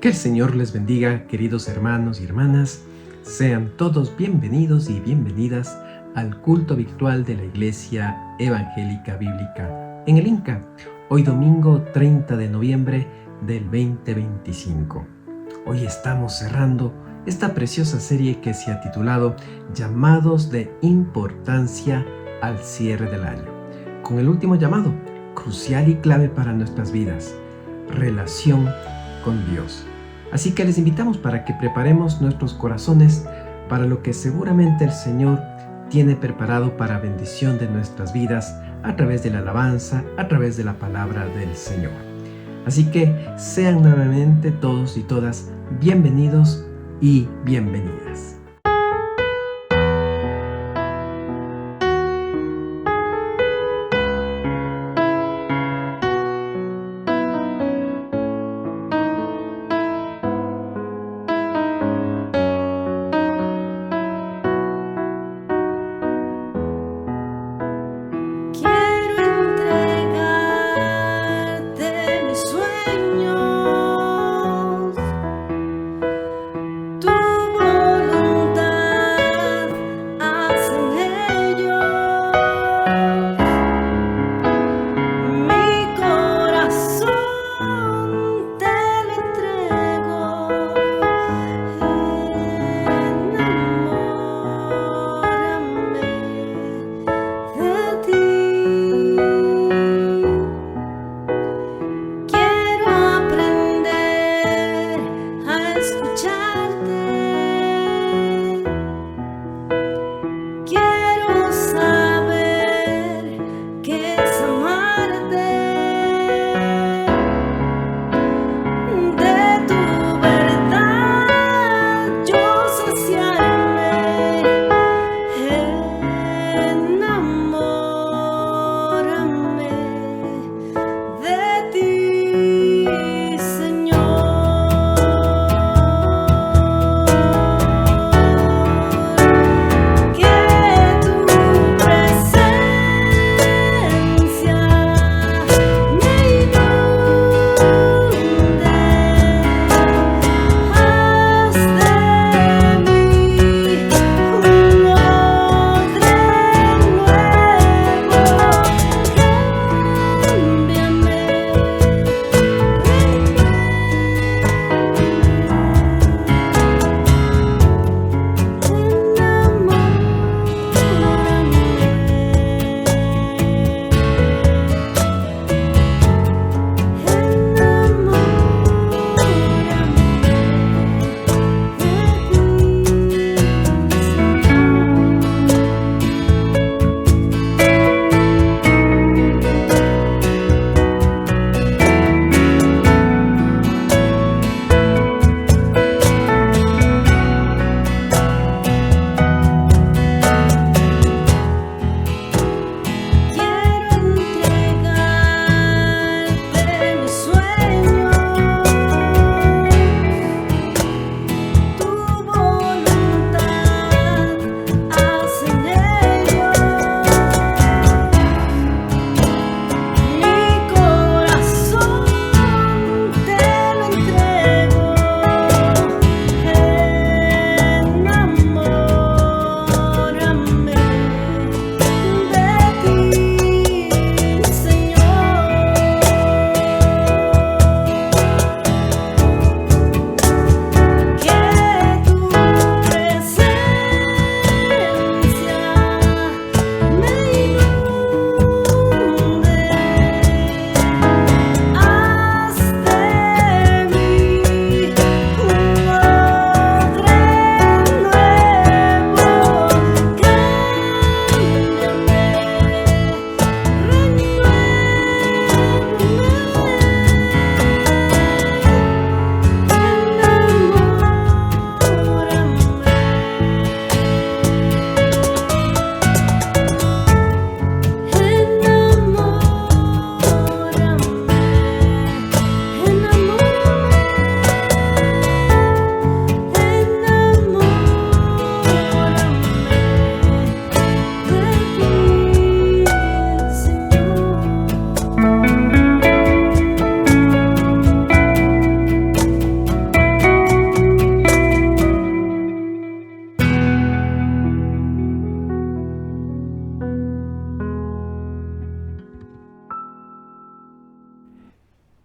Que el Señor les bendiga, queridos hermanos y hermanas. Sean todos bienvenidos y bienvenidas al culto virtual de la Iglesia Evangélica Bíblica en el Inca, hoy domingo 30 de noviembre del 2025. Hoy estamos cerrando esta preciosa serie que se ha titulado Llamados de importancia al cierre del año, con el último llamado, crucial y clave para nuestras vidas: relación con Dios. Así que les invitamos para que preparemos nuestros corazones para lo que seguramente el Señor tiene preparado para bendición de nuestras vidas a través de la alabanza, a través de la palabra del Señor. Así que sean nuevamente todos y todas bienvenidos y bienvenidas. Quiero entregarte mis sueños, tu voluntad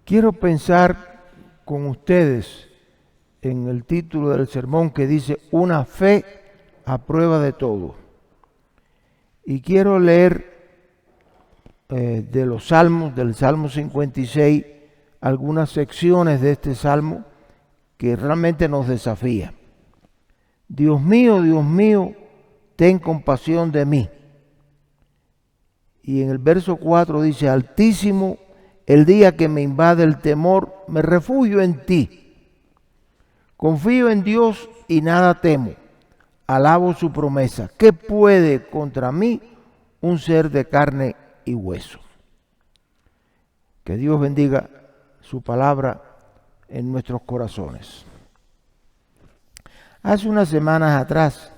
quiero pensar con ustedes en el título del sermón que dice una fe a prueba de todo. Y quiero leer de los salmos, del Salmo 56, algunas secciones de este salmo que realmente nos desafía. Dios mío, ten compasión de mí. Y en el verso 4 dice, Altísimo, el día que me invade el temor, me refugio en ti. Confío en Dios y nada temo. Alabo su promesa. ¿Qué puede contra mí un ser de carne y hueso? Que Dios bendiga su palabra en nuestros corazones. Hace unas semanas atrás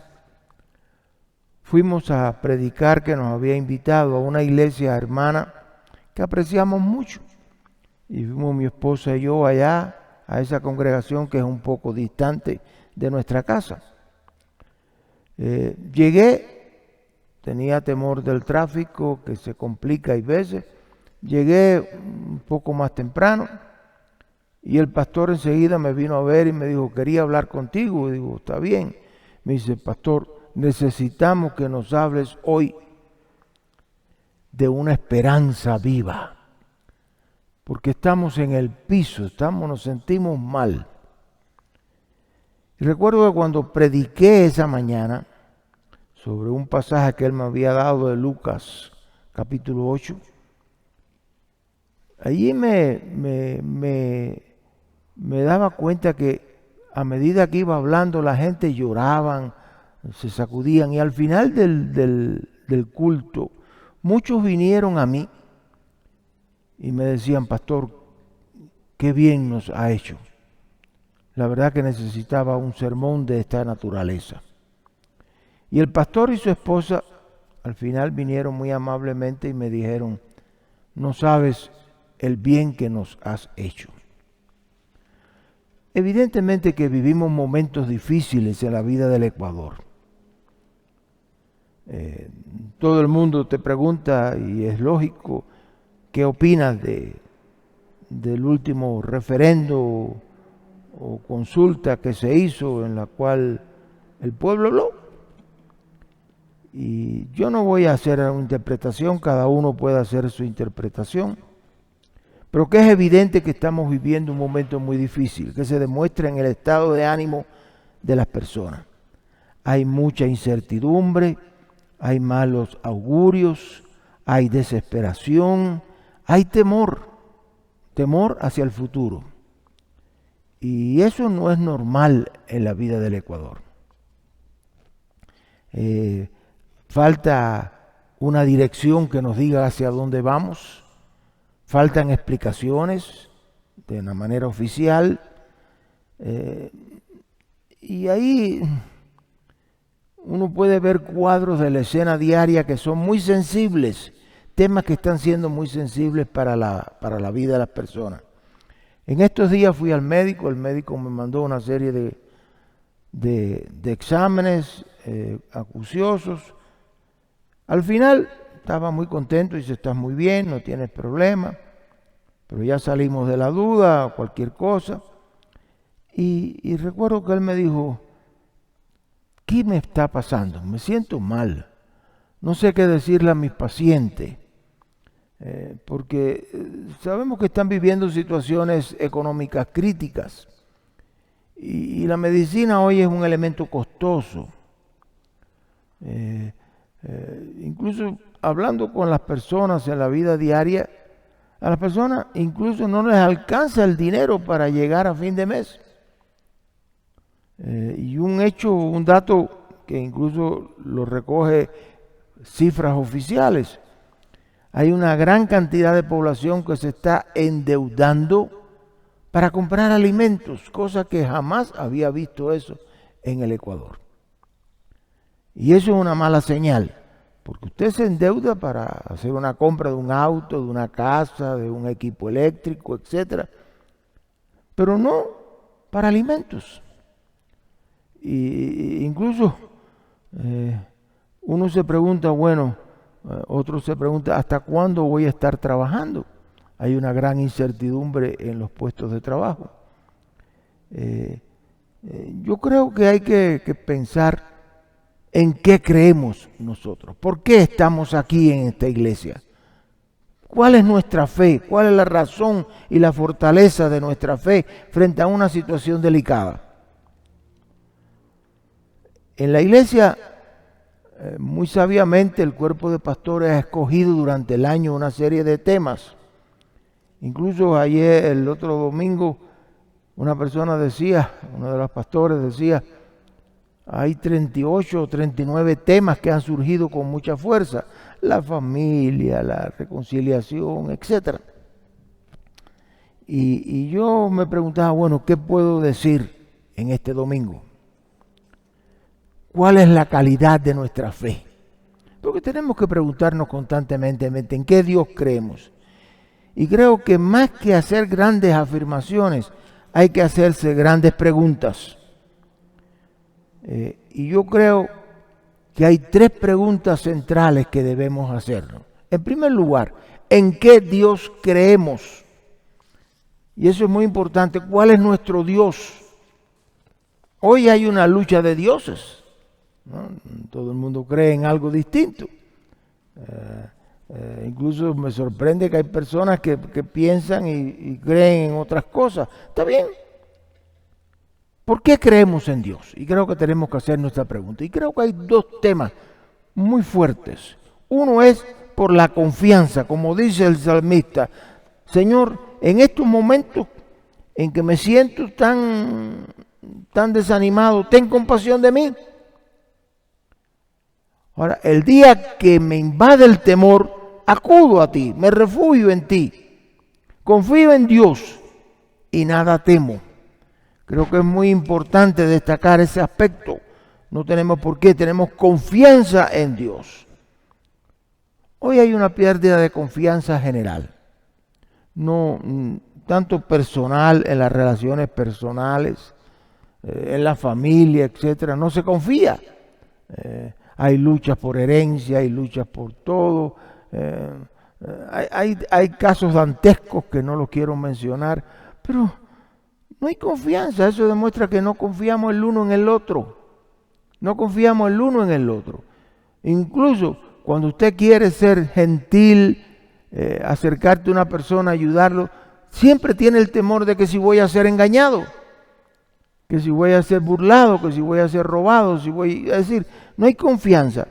fuimos a predicar, que nos había invitado a una iglesia hermana que apreciamos mucho. Y fuimos mi esposa y yo allá a esa congregación que es un poco distante de nuestra casa. Llegué, tenía temor del tráfico que se complica hay veces. Llegué un poco más temprano y el pastor enseguida me vino a ver y me dijo, quería hablar contigo. Y digo, está bien. Me dice, pastor, necesitamos que nos hables hoy de una esperanza viva, porque estamos en el piso, nos sentimos mal. Y recuerdo que cuando prediqué esa mañana sobre un pasaje que él me había dado de Lucas capítulo 8, allí me daba cuenta que a medida que iba hablando la gente lloraban, se sacudían, y al final del culto muchos vinieron a mí y me decían, pastor, qué bien nos ha hecho. La verdad que necesitaba un sermón de esta naturaleza. Y el pastor y su esposa al final vinieron muy amablemente y me dijeron, no sabes el bien que nos has hecho. Evidentemente que vivimos momentos difíciles en la vida del Ecuador. Todo el mundo te pregunta, y es lógico, ¿qué opinas del último referendo o consulta que se hizo en la cual el pueblo habló? Y yo no voy a hacer una interpretación, cada uno puede hacer su interpretación, pero que es evidente que estamos viviendo un momento muy difícil, que se demuestra en el estado de ánimo de las personas. Hay mucha incertidumbre, hay malos augurios, hay desesperación, hay temor hacia el futuro. Y eso no es normal en la vida del Ecuador. Falta una dirección que nos diga hacia dónde vamos, faltan explicaciones de una manera oficial, y ahí uno puede ver cuadros de la escena diaria que son muy sensibles, temas que están siendo muy sensibles para la vida de las personas. En estos días fui al médico, el médico me mandó una serie de exámenes acuciosos. Al final estaba muy contento y dice, estás muy bien, no tienes problema, pero ya salimos de la duda, cualquier cosa. Y recuerdo que él me dijo, ¿qué me está pasando? Me siento mal. No sé qué decirle a mis pacientes, porque sabemos que están viviendo situaciones económicas críticas y la medicina hoy es un elemento costoso. Incluso hablando con las personas en la vida diaria, a las personas incluso no les alcanza el dinero para llegar a fin de mes. Y un dato que incluso lo recoge cifras oficiales, hay una gran cantidad de población que se está endeudando para comprar alimentos, cosa que jamás había visto eso en el Ecuador. Y eso es una mala señal, porque usted se endeuda para hacer una compra de un auto, de una casa, de un equipo eléctrico, etcétera, pero no para alimentos. Y incluso uno se pregunta, otro se pregunta, ¿hasta cuándo voy a estar trabajando? hay una gran incertidumbre en los puestos de trabajo. Yo creo que hay que pensar en qué creemos nosotros. ¿Por qué estamos aquí en esta iglesia? ¿Cuál es nuestra fe? ¿Cuál es la razón y la fortaleza de nuestra fe frente a una situación delicada? En la iglesia, muy sabiamente, el cuerpo de pastores ha escogido durante el año una serie de temas. Incluso ayer, el otro domingo, una persona decía, uno de los pastores decía, hay 38 o 39 temas que han surgido con mucha fuerza. La familia, la reconciliación, etc. Y yo me preguntaba, bueno, ¿qué puedo decir en este domingo? ¿Cuál es la calidad de nuestra fe? Porque tenemos que preguntarnos constantemente en qué Dios creemos. Y creo que más que hacer grandes afirmaciones, hay que hacerse grandes preguntas. Y yo creo que hay 3 preguntas centrales que debemos hacernos. En primer lugar, ¿en qué Dios creemos? Y eso es muy importante. ¿Cuál es nuestro Dios? Hoy hay una lucha de dioses, ¿no? Todo el mundo cree en algo distinto. Incluso me sorprende que hay personas que piensan y creen en otras cosas. Está bien. ¿Por qué creemos en Dios? Y creo que tenemos que hacer nuestra pregunta. Y creo que hay 2 temas muy fuertes. Uno es por la confianza, como dice el salmista. Señor, en estos momentos en que me siento tan desanimado, ten compasión de mí. Ahora, el día que me invade el temor, acudo a ti, me refugio en ti. Confío en Dios y nada temo. Creo que es muy importante destacar ese aspecto. No tenemos por qué, tenemos confianza en Dios. Hoy hay una pérdida de confianza general. No tanto personal, en las relaciones personales, en la familia, etcétera. No se confía. Hay luchas por herencia, hay luchas por todo. Hay casos dantescos que no los quiero mencionar, pero no hay confianza. Eso demuestra que no confiamos el uno en el otro. No confiamos el uno en el otro. Incluso cuando usted quiere ser gentil, acercarte a una persona, ayudarlo, siempre tiene el temor de que si voy a ser engañado, que si voy a ser burlado, que si voy a ser robado, es decir, no hay confianza.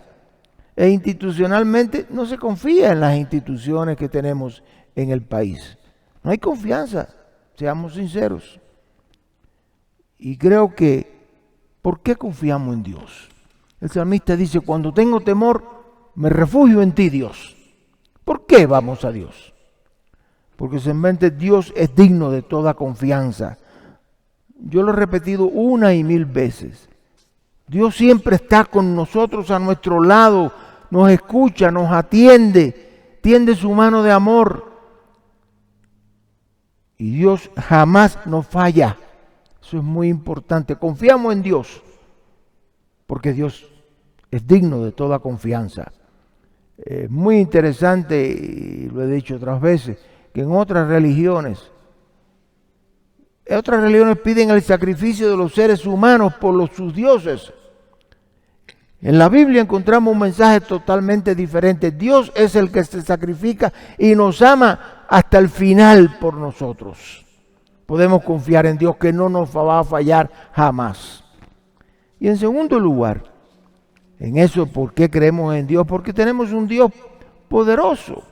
E institucionalmente no se confía en las instituciones que tenemos en el país. No hay confianza, seamos sinceros. Y creo que, ¿por qué confiamos en Dios? El salmista dice, cuando tengo temor, me refugio en ti, Dios. ¿Por qué vamos a Dios? Porque simplemente Dios es digno de toda confianza. Yo lo he repetido 1 y 1000 veces. Dios siempre está con nosotros a nuestro lado, nos escucha, nos atiende, tiende su mano de amor. Y Dios jamás nos falla. Eso es muy importante. Confiamos en Dios, porque Dios es digno de toda confianza. Es muy interesante, y lo he dicho otras veces, que en otras religiones piden el sacrificio de los seres humanos por sus dioses. En la Biblia encontramos un mensaje totalmente diferente. Dios es el que se sacrifica y nos ama hasta el final por nosotros. Podemos confiar en Dios que no nos va a fallar jamás. Y en segundo lugar, en eso, ¿por qué creemos en Dios? Porque tenemos un Dios poderoso.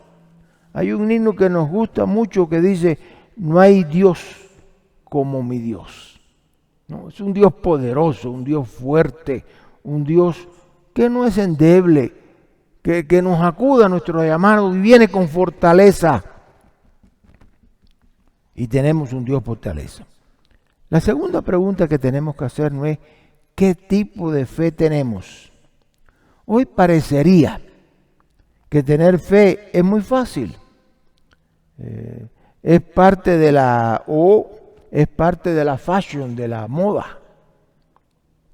Hay un himno que nos gusta mucho que dice, no hay Dios como mi Dios. No, es un Dios poderoso, un Dios fuerte, un Dios que no es endeble, que nos acuda a nuestro llamado y viene con fortaleza. Y tenemos un Dios fortaleza. La segunda pregunta que tenemos que hacernos es, ¿qué tipo de fe tenemos? Hoy parecería que tener fe es muy fácil. Es parte de la fashion, de la moda,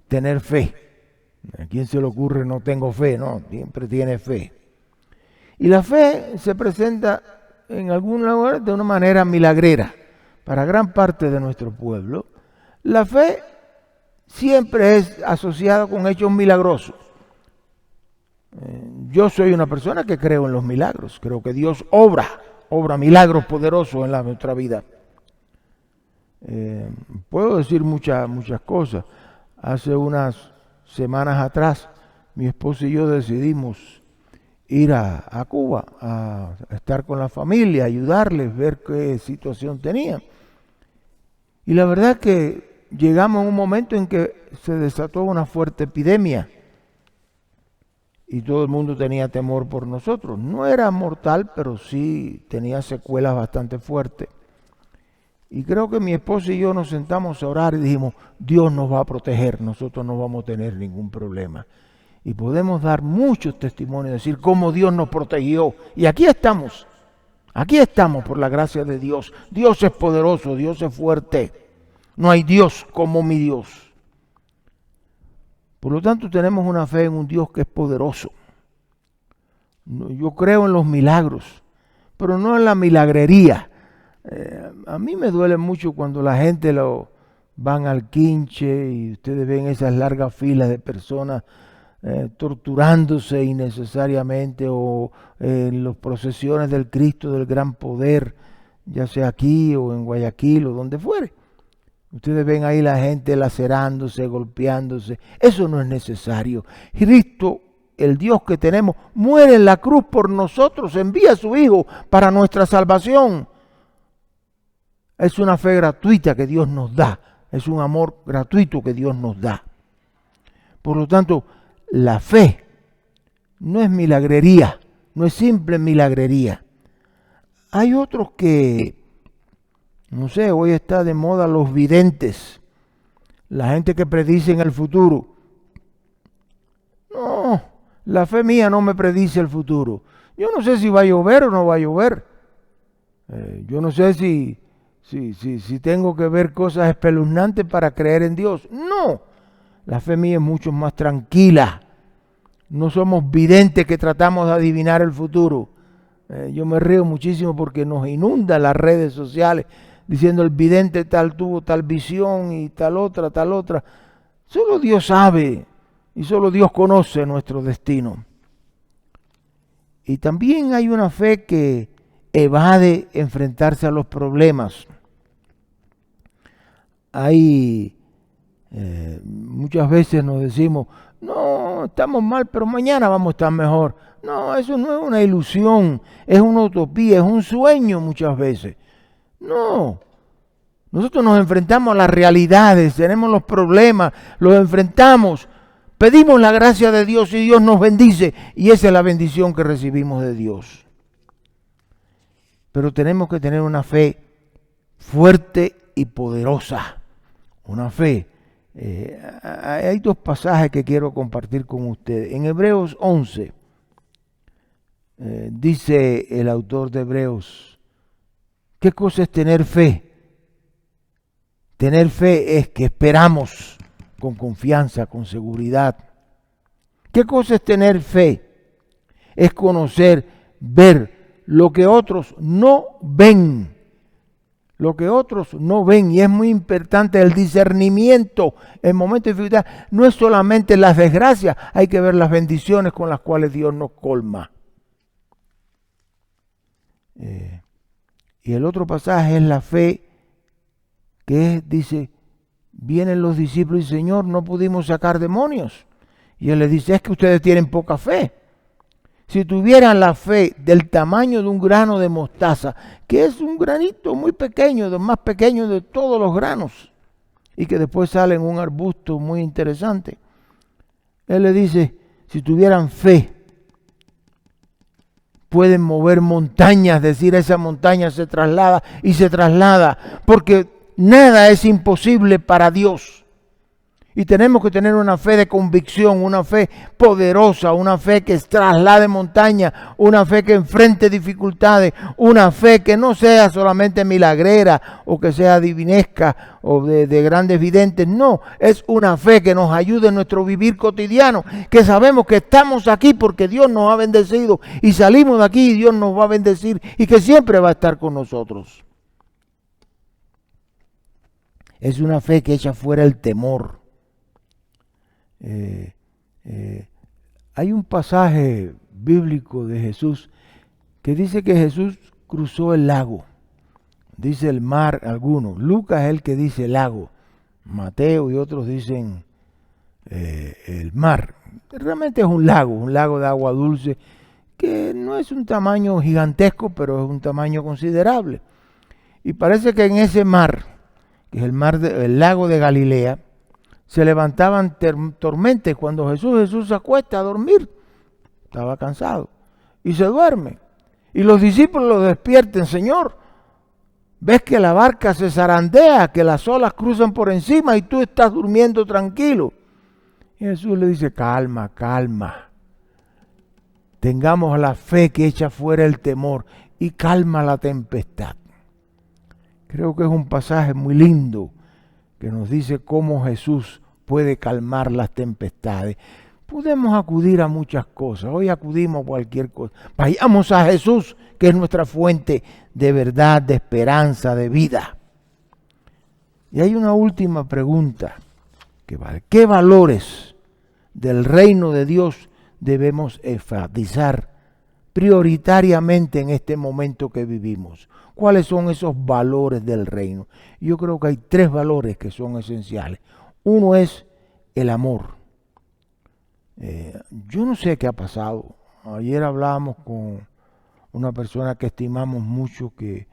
tener fe. ¿A quién se le ocurre no tengo fe? No, siempre tiene fe. Y la fe se presenta en algún lugar de una manera milagrera. Para gran parte de nuestro pueblo, la fe siempre es asociada con hechos milagrosos. Yo soy una persona que creo en los milagros. Creo que Dios obra milagros poderosos en nuestra vida. Puedo decir muchas cosas. Hace unas semanas atrás, mi esposo y yo decidimos ir a Cuba a estar con la familia, ayudarles, ver qué situación tenían. Y la verdad que llegamos a un momento en que se desató una fuerte epidemia y todo el mundo tenía temor por nosotros. No era mortal, pero sí tenía secuelas bastante fuertes. Y creo que mi esposo y yo nos sentamos a orar y dijimos, Dios nos va a proteger, nosotros no vamos a tener ningún problema. Y podemos dar muchos testimonios, decir cómo Dios nos protegió. Y aquí estamos por la gracia de Dios. Dios es poderoso, Dios es fuerte. No hay Dios como mi Dios. Por lo tanto, tenemos una fe en un Dios que es poderoso. Yo creo en los milagros, pero no en la milagrería. A mí me duele mucho cuando la gente van al quinche y ustedes ven esas largas filas de personas torturándose innecesariamente, o en las procesiones del Cristo del Gran Poder, ya sea aquí o en Guayaquil o donde fuere. Ustedes ven ahí la gente lacerándose, golpeándose. Eso no es necesario. Cristo, el Dios que tenemos, muere en la cruz por nosotros, envía a su Hijo para nuestra salvación. Es una fe gratuita que Dios nos da. Es un amor gratuito que Dios nos da. Por lo tanto, la fe no es milagrería, no es simple milagrería. Hay otros que, no sé, hoy está de moda los videntes, la gente que predice en el futuro. No, la fe mía no me predice el futuro. Yo no sé si va a llover o no va a llover. Yo no sé si tengo que ver cosas espeluznantes para creer en Dios. No, la fe mía es mucho más tranquila. No somos videntes que tratamos de adivinar el futuro. Yo me río muchísimo porque nos inundan las redes sociales diciendo el vidente tal tuvo tal visión y tal otra. Solo Dios sabe y solo Dios conoce nuestro destino. Y también hay una fe que evade enfrentarse a los problemas. Muchas veces nos decimos, no, estamos mal, pero mañana vamos a estar mejor. No, eso no es una ilusión, es una utopía, es un sueño muchas veces. No, nosotros nos enfrentamos a las realidades, tenemos los problemas, los enfrentamos, pedimos la gracia de Dios y Dios nos bendice, y esa es la bendición que recibimos de Dios. Pero tenemos que tener una fe fuerte y poderosa, una fe. Hay dos pasajes que quiero compartir con ustedes. En Hebreos 11, dice el autor de Hebreos, ¿qué cosa es tener fe? Tener fe es que esperamos con confianza, con seguridad. ¿Qué cosa es tener fe? Es conocer, ver lo que otros no ven. Lo que otros no ven, y es muy importante el discernimiento en momentos de dificultad. No es solamente las desgracias, hay que ver las bendiciones con las cuales Dios nos colma. Y el otro pasaje es la fe, dice, vienen los discípulos y dicen, Señor, no pudimos sacar demonios. Y Él les dice, es que ustedes tienen poca fe. Si tuvieran la fe del tamaño de un grano de mostaza, que es un granito muy pequeño, el más pequeño de todos los granos, y que después sale en un arbusto muy interesante. Él le dice, si tuvieran fe, pueden mover montañas, decir esa montaña se traslada y se traslada, porque nada es imposible para Dios. Y tenemos que tener una fe de convicción, una fe poderosa, una fe que traslade montañas, una fe que enfrente dificultades, una fe que no sea solamente milagrera o que sea divinesca o de grandes videntes. No, es una fe que nos ayude en nuestro vivir cotidiano, que sabemos que estamos aquí porque Dios nos ha bendecido y salimos de aquí y Dios nos va a bendecir y que siempre va a estar con nosotros. Es una fe que echa fuera el temor. Hay un pasaje bíblico de Jesús que dice que Jesús cruzó el lago. Dice el mar algunos. Lucas es el que dice lago. Mateo y otros dicen el mar. Realmente es un lago de agua dulce que no es un tamaño gigantesco, pero es un tamaño considerable. Y parece que en ese mar, que es el lago de Galilea, se levantaban tormentas cuando Jesús se acuesta a dormir. Estaba cansado y se duerme. Y los discípulos lo despierten. Señor, ves que la barca se zarandea, que las olas cruzan por encima y tú estás durmiendo tranquilo. Y Jesús le dice, calma, calma. Tengamos la fe que echa fuera el temor y calma la tempestad. Creo que es un pasaje muy lindo que nos dice cómo Jesús puede calmar las tempestades. Podemos acudir a muchas cosas. Hoy acudimos a cualquier cosa. Vayamos a Jesús, que es nuestra fuente de verdad, de esperanza, de vida. Y hay una última pregunta que vale. ¿Qué valores del reino de Dios debemos enfatizar prioritariamente en este momento que vivimos? ¿Cuáles son esos valores del reino? Yo creo que hay 3 valores que son esenciales. Uno es el amor. Yo no sé qué ha pasado. Ayer hablábamos con una persona que estimamos mucho, que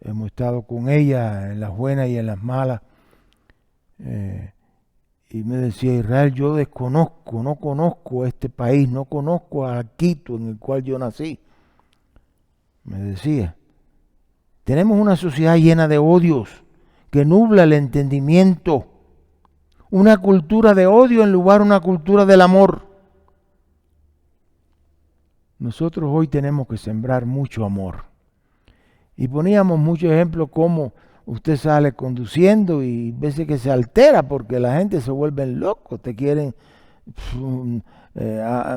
hemos estado con ella en las buenas y en las malas. Y me decía, Israel, yo no conozco este país, no conozco a Quito en el cual yo nací. Me decía, tenemos una sociedad llena de odios que nubla el entendimiento. Una cultura de odio en lugar de una cultura del amor. Nosotros hoy tenemos que sembrar mucho amor. Y poníamos muchos ejemplos como usted sale conduciendo y veces que se altera porque la gente se vuelve locos, te quieren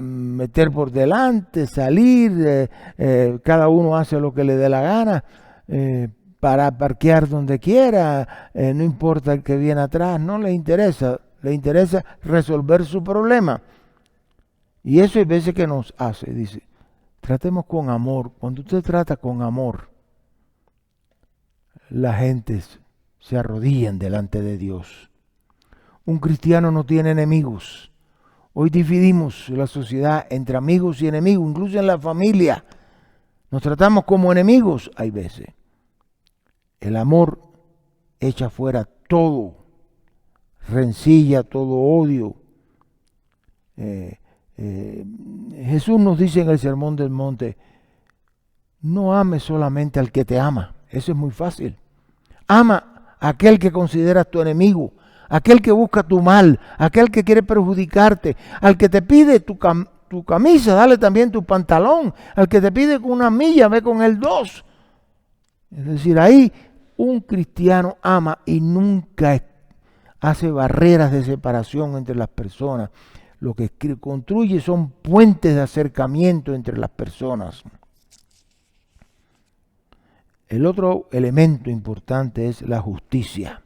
meter por delante, salir, cada uno hace lo que le dé la gana, para parquear donde quiera, no importa el que viene atrás, no le interesa resolver su problema. Y eso hay veces que nos hace, dice, tratemos con amor. Cuando usted trata con amor, la gente se arrodilla delante de Dios. Un cristiano no tiene enemigos. Hoy dividimos la sociedad entre amigos y enemigos, incluso en la familia. Nos tratamos como enemigos hay veces. El amor echa fuera todo rencilla, todo odio. Jesús nos dice en el Sermón del Monte, no ames solamente al que te ama. Eso es muy fácil. Ama a aquel que consideras tu enemigo, aquel que busca tu mal, aquel que quiere perjudicarte, al que te pide tu camisa, dale también tu pantalón, al que te pide con 1 milla, ve con él 2. Es decir, ahí un cristiano ama y nunca hace barreras de separación entre las personas. Lo que construye son puentes de acercamiento entre las personas. El otro elemento importante es la justicia.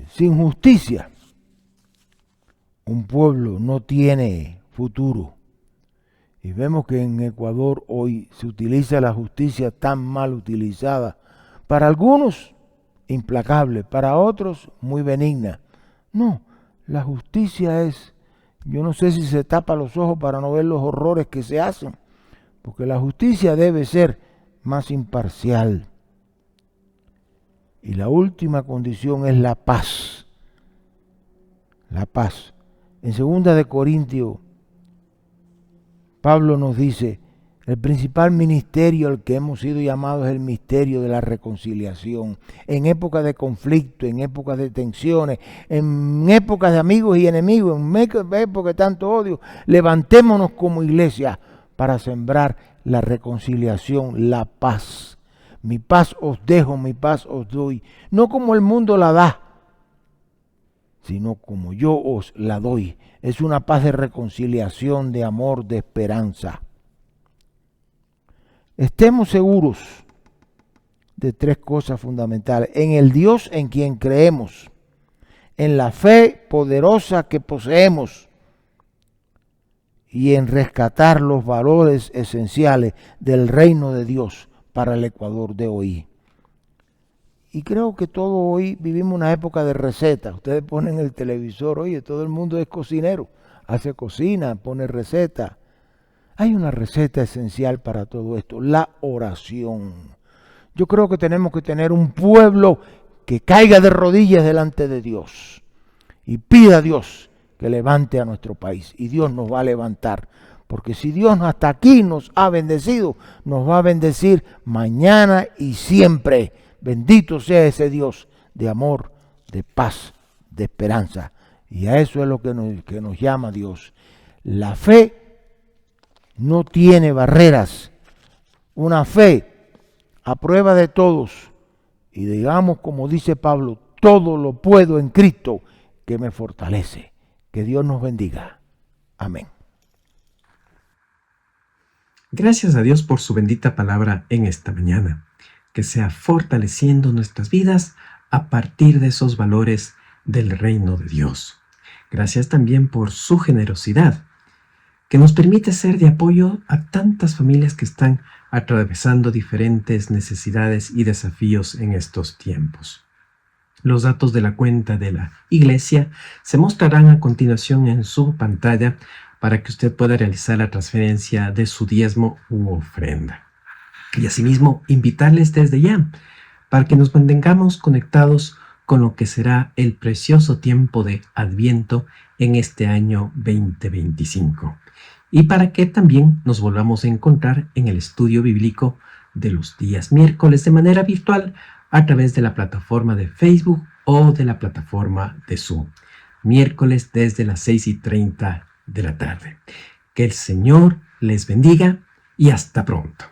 Sin justicia, un pueblo no tiene futuro. Y vemos que en Ecuador hoy se utiliza la justicia tan mal utilizada. Para algunos, implacable. Para otros, muy benigna. No, la justicia es, yo no sé si se tapa los ojos para no ver los horrores que se hacen. Porque la justicia debe ser más imparcial. Y la última condición es la paz. La paz. En 2 de Corintios, Pablo nos dice, El principal ministerio al que hemos sido llamados es el misterio de la reconciliación. En épocas de conflicto, en épocas de tensiones, en épocas de amigos y enemigos, en épocas de tanto odio, levantémonos como iglesia para sembrar la reconciliación, la paz. Mi paz os dejo, mi paz os doy. No como el mundo la da, sino como yo os la doy. Es una paz de reconciliación, de amor, de esperanza. Estemos seguros de tres cosas fundamentales. En el Dios en quien creemos, en la fe poderosa que poseemos y en rescatar los valores esenciales del reino de Dios para el Ecuador de hoy. Y creo que todo hoy vivimos una época de recetas. Ustedes ponen el televisor, oye, todo el mundo es cocinero, hace cocina, pone recetas. Hay una receta esencial para todo esto, la oración. Yo creo que tenemos que tener un pueblo que caiga de rodillas delante de Dios y pida a Dios que levante a nuestro país. Y Dios nos va a levantar, porque si Dios hasta aquí nos ha bendecido, nos va a bendecir mañana y siempre. Bendito sea ese Dios de amor, de paz, de esperanza. Y a eso es lo que nos llama Dios. La fe no tiene barreras. Una fe a prueba de todos. Y digamos, como dice Pablo, todo lo puedo en Cristo que me fortalece. Que Dios nos bendiga. Amén. Gracias a Dios por su bendita palabra en esta mañana, que sea fortaleciendo nuestras vidas a partir de esos valores del reino de Dios. Gracias también por su generosidad, que nos permite ser de apoyo a tantas familias que están atravesando diferentes necesidades y desafíos en estos tiempos. Los datos de la cuenta de la iglesia se mostrarán a continuación en su pantalla para que usted pueda realizar la transferencia de su diezmo u ofrenda. Y asimismo, invitarles desde ya para que nos mantengamos conectados con lo que será el precioso tiempo de Adviento en este año 2025. Y para que también nos volvamos a encontrar en el estudio bíblico de los días miércoles de manera virtual a través de la plataforma de Facebook o de la plataforma de Zoom. Miércoles desde las 6:30 de la tarde. Que el Señor les bendiga y hasta pronto.